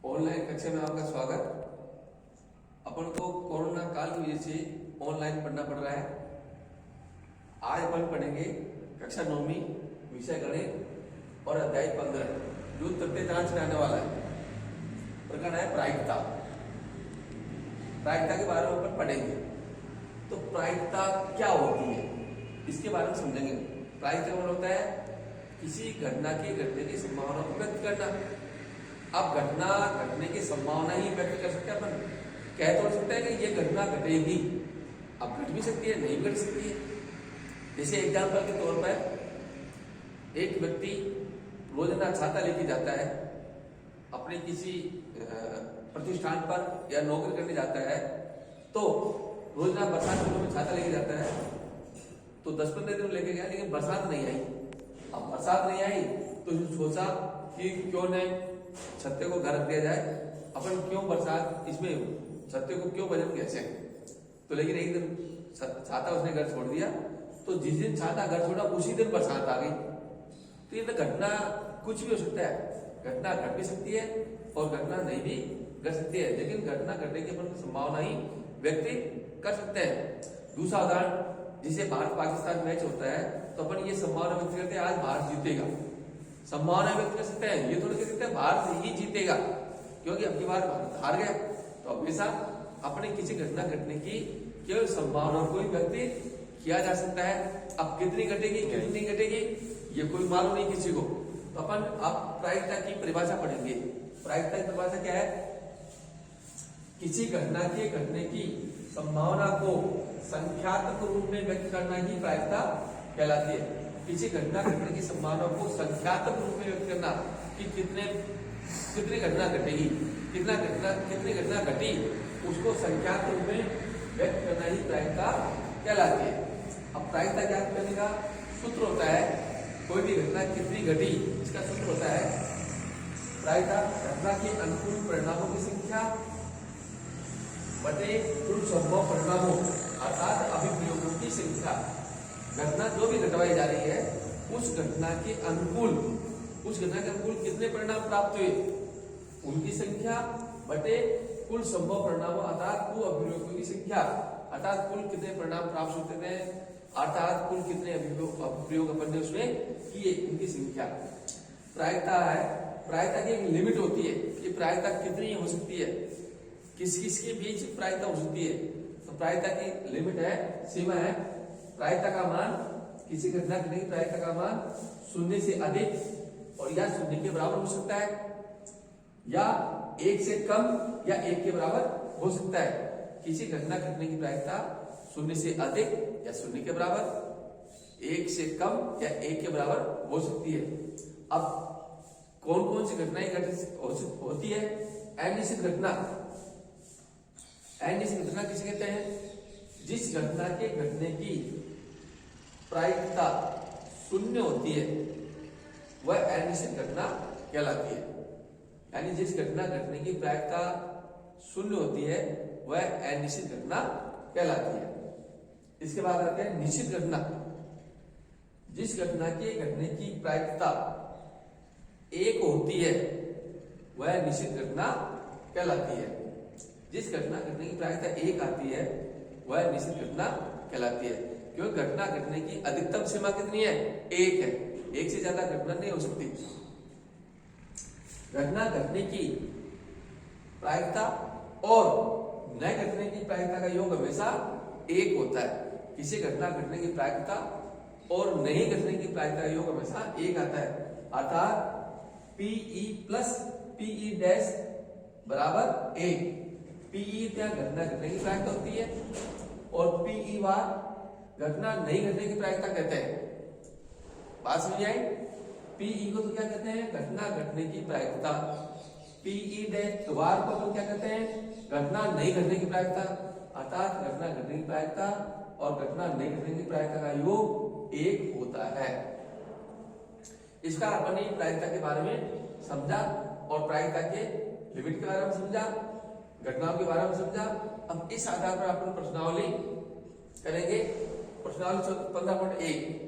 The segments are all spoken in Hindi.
ऑनलाइन कक्षा में आपका स्वागत। अपन को कोरोना काल की वजह से ऑनलाइन पढ़ना पड़ रहा है। आज अपन पढ़ेंगे कक्षा 9वीं विषय गणित और अध्याय 15 जो तृतीय तृतीयांश में आने वाला है। प्रकरण है प्रायिकता। प्रायिकता के बारे में अपन पढ़ेंगे। तो प्रायिकता क्या होती है इसके बारे में समझेंगे। प्रायिकता मतलब होता है किसी घटना की घटने की संभावना को व्यक्त करना। अब घटना घटने की संभावना ही व्यक्त कर सकते हैं अपन। कह तो सकते हैं कि ये घटना घटेगी, अब घट भी सकती है, नहीं घट सकती है। जैसे एग्जाम्पल के तौर पर एक व्यक्ति रोजाना छाता लेके जाता है, अपने किसी प्रतिष्ठान पर या नौकरी करने जाता है, तो रोजाना बरसात के दिनों में छाता लेके जाता है। तो 10-15 दिन लेके गया, लेकिन बरसात नहीं आई। अब बरसात नहीं आई तो सोचा कि क्यों नहीं छत्ते को घर रख दिया जाए, अपन क्यों बरसात इसमें छत्ते को क्यों वजन कैसे। तो लेकिन एक दिन छाता उसने घर छोड़ दिया, तो जिस दिन छाता घर छोड़ा उसी दिन बरसात आ गई। तो ये तो घटना कुछ भी हो सकता है, घटना घट भी सकती है और घटना नहीं भी घट सकती है, लेकिन घटना घटने की अपन संभावना ही व्यक्त कर सकते हैं। दूसरा उदाहरण, जिसे भारत पाकिस्तान मैच होता है तो अपन ये संभावना व्यक्त करते हैं आज भारत जीतेगा। संभावना व्यक्त कर सकते हैं, ये थोड़ी कह सकते हैं भारत ही जीतेगा, क्योंकि अब की बार भारत हार गया। तो हमेशा अपने किसी घटना घटने की केवल संभावना को ही व्यक्त किया जा सकता है। अब कितनी घटेगी कितनी घटेगी ये कोई मालूम नहीं किसी को। तो अपन अब प्रायिकता की परिभाषा पढ़ेंगे। प्रायिकता की परिभाषा क्या है? किसी घटना के घटने की संभावना को संख्यात्मक रूप में व्यक्त करना ही प्रायिकता कहलाती है। किसी घटना घटने की संभावना को संख्यात्मक रूप में व्यक्त करना कि कितनी घटना घटेगी, कितनी घटना घटी, उसको संख्यात्मक रूप में व्यक्त करना ही प्रायिकता कहलाती है। अब प्रायिकता ज्ञात करने का सूत्र होता है, कोई भी घटना कितनी घटी इसका सूत्र होता है प्रायिकता घटना के अनुकूल परिणामों की संख्या बटे कुल संभव परिणामों अर्थात अभिप्रयोगों की संख्या। घटना जो भी घटवाई जा रही है उस घटना के अनुकूल कितने परिणाम प्राप्त हुए उनकी संख्या बटे कुल संभव परिणामों अर्थात कुल अभिप्रयोगों की संख्या, अर्थात कुल कितने परिणाम प्राप्त होते थे, अर्थात कुल कितने अभिप्रयोग अपन ने उसमें किए उनकी संख्या। प्रायिकता है, प्रायिकता की एक लिमिट होती है कि प्रायिकता कितनी हो सकती है, किस किस के बीच प्रायिकता हो सकती है। तो प्रायिकता की लिमिट है, सीमा है। प्रायिकता का मान, किसी घटना घटने की प्रायिकता का मान 0 से अधिक और या 0 के बराबर हो सकता है, या 1 से कम या 1 के बराबर हो सकता है। किसी घटना घटने की प्रायिकता 0 से अधिक या 0 के बराबर, 1 से कम या 1 के बराबर हो सकती है। अब कौन कौन सी घटनाएं होती है? अनिश्चित घटना। अनिश्चित घटना किसे कहते हैं? जिस घटना के घटने की प्रायिकता 0 होती है वह अनिश्चित घटना कहलाती है। यानी जिस घटना घटने की प्रायिकता 0 होती है वह अनिश्चित घटना कहलाती है। इसके बाद आते हैं निश्चित घटना। जिस घटना के घटने की प्रायिकता 1 होती है वह निश्चित घटना कहलाती है। जिस घटना घटने की प्रायिकता 1 आती है वह निश्चित घटना कहलाती है, क्योंकि घटना घटने की अधिकतम सीमा कितनी है? 1 है। 1 से ज्यादा घटना नहीं हो सकती। घटना घटने की प्रायिकता और न घटने की प्रायिकता का योग हमेशा 1 होता है। किसी घटना घटने की प्रायिकता और नहीं घटने की प्रायिकता का योग हमेशा 1 आता है, अर्थात PE प्लस PE डैश बराबर 1। PE क्या घटना घटने की प्रायिकता होती है और PE बार घटना नहीं घटने की प्रायिकता कहते हैं। बात समझ आई? PE को तो क्या कहते हैं? घटना घटने की प्रायिकता। PE डैश द्वार को तो क्या कहते हैं? घटना नहीं घटने की प्रायिकता, अर्थात घटना घटने की प्रायिकता और घटना नहीं घटने की प्रायिकता का योग 1 होता है। इसका अपन ने प्रायिकता के बारे में समझा और प्रायिकता के लिमिट के बारे में समझा, घटनाओं के बारे में समझा। अब इस आधार पर अपन प्रश्नावली करेंगे। प्रश्नावली 15.1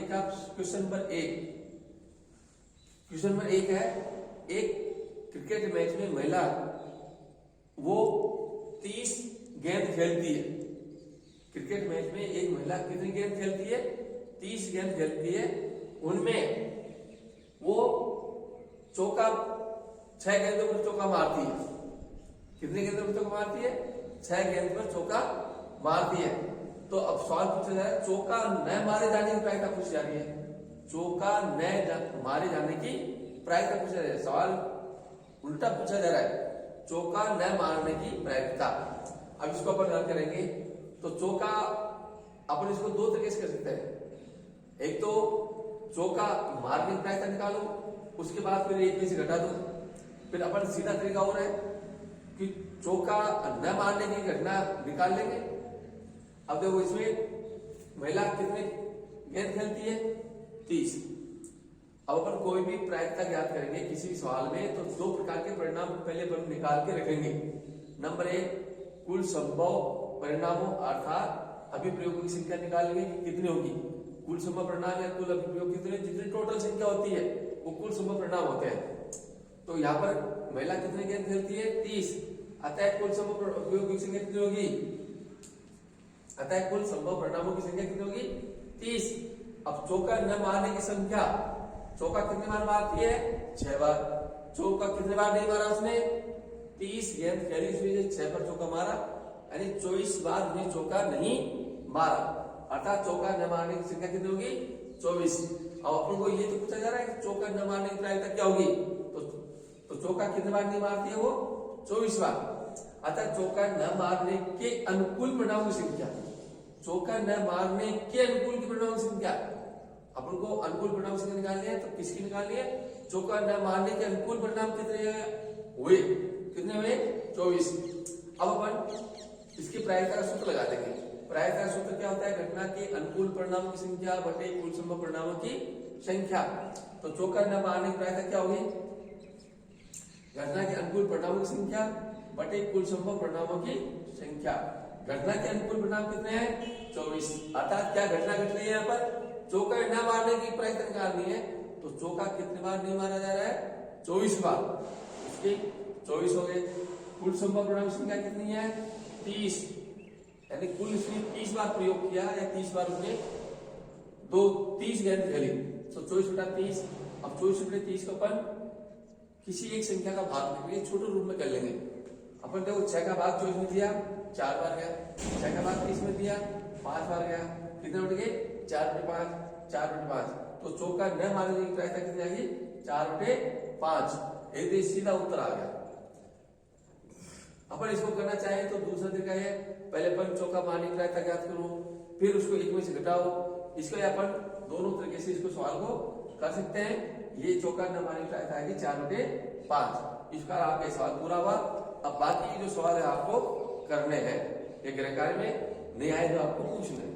का क्वेश्चन नंबर 1 है, एक क्रिकेट मैच में महिला वो 30 गेंद खेलती है। क्रिकेट मैच में एक महिला कितनी गेंद खेलती है? 30 गेंद खेलती है। उनमें वो चौका 6 गेंदों पर चौका मारती है। कितनी गेंदों पर चौका मारती है? 6 गेंद पर चौका मारती है। तो अब सवाल पूछा जा रहा है, चौका न मारे जाने की प्रायिकता पूछी जा रही है। चौका न मारे जाने की प्रायिकता पूछा जा रहा है। सवाल उल्टा पूछा जा रहा है, चौका न मारने की प्रायिकता। अब इसको अपन हल करेंगे तो चौका अपन इसको दो तरीके से कर सकते हैं। एक तो चौका मारने की प्रायिकता निकालो, उसके बाद फिर एक में से घटा दो। फिर अपन सीधा तरीका हो रहा है कि चौका न मारने की घटना निकाल लेंगे। अब देखो इसमें महिला कितने गेंद खेलती है? 30। अब अपन कोई भी प्रायिकता ज्ञात करेंगे किसी भी सवाल में तो दो प्रकार के परिणाम पहले अपन निकाल के रखेंगे। नंबर 1 कुल संभव परिणामों अर्थात अभिप्रयोगों की संख्या निकालेंगे कि कितनी होगी। कुल संभव परिणाम या कुल अभिप्रयोग कितने, जितनी टोटल संख्या होती है वो कुल संभव परिणाम होते हैं। तो यहाँ पर महिला कितनी गेंद खेलती है? 30। अतः कुल संभव अभिप्रयोगों की संख्या कितनी होगी? अतः कुल संभव परिणामों की संख्या कितनी होगी? 30। अब चौका न मारने की संख्या, चौका कितने बार मारती है? 6 बार। चौका कितने बार नहीं मारा उसने? 30 गेंद खेली, इसमें 6 पर चौका मारा, यानी 24 बार उसने चौका नहीं मारा। अर्थात चौका न मारने की संख्या कितनी होगी? 24। अब अपन को ये तो पूछा जा रहा है कि चौका न मारने की प्रायिकता क्या होगी। तो चौका कितने बार नहीं मारती है वो? 24 बार। अतः चौका न मारने के अनुकूल परिणामों की संख्या, चौका न मारने के अनुकूल की परिणामों की संख्या, अपन को अनुकूल परिणाम संख्या निकालनी है। तो किसकी निकालनी है? चौका न मारने के अनुकूल परिणाम कितने हुए? कितने हुए? 24। अब अपन इसकी प्रायिकता का सूत्र लगा देंगे। प्रायिकता का सूत्र क्या होता है? घटना के अनुकूल परिणामों की संख्या बटे कुल संभव परिणामों की संख्या। तो चौका न मारने की प्रायिकता क्या होगी? घटना के अनुकूल परिणामों की संख्या बटे कुल संभव परिणामों की संख्या। घटना के अनुकूल परिणाम कितने हैं? 24। अर्थात क्या घटना घट रही है यहाँ पर? चौका न मारने की प्रायिकता निकालनी है। तो चौका कितने बार नहीं मारा जा रहा है? 24 बार। उसके 24 हो गए। कुल संभव परिणाम की संख्या कितनी है? 30। यानी कुल इसने 30 बार प्रयोग किया या 30 बार उसने 30 गेंद खेली। तो 24/30। अब 24/30 को अपन किसी एक संख्या का भाग देंगे, छोटे रूप में कर लेंगे। अपन देखो 6 का भाग 24 में दिया, 4 बार गया। 6 का भाग 30 में दिया, 5 बार गया। कितने उठ गए? 4/5, 4/5। तो चौका न मारने की प्रायिकता कितनी आएगी? 4/5। एक सीधा उत्तर आ गया। अपन इसको करना चाहे तो दूसरा तरीका है, पहले अपन चौका मारने की प्रायिकता ज्ञात करो, फिर उसको एक में से घटाओ। इसको अपन दोनों तरीके से इसको सवाल को कर सकते हैं। ये चौका न मारने की प्रायिकता आएगी 4/5। इसका आपका सवाल पूरा हुआ। अब बाकी जो सवाल है आपको करने हैं, ये गृह कार्य में नहीं आए तो आपको पूछना है।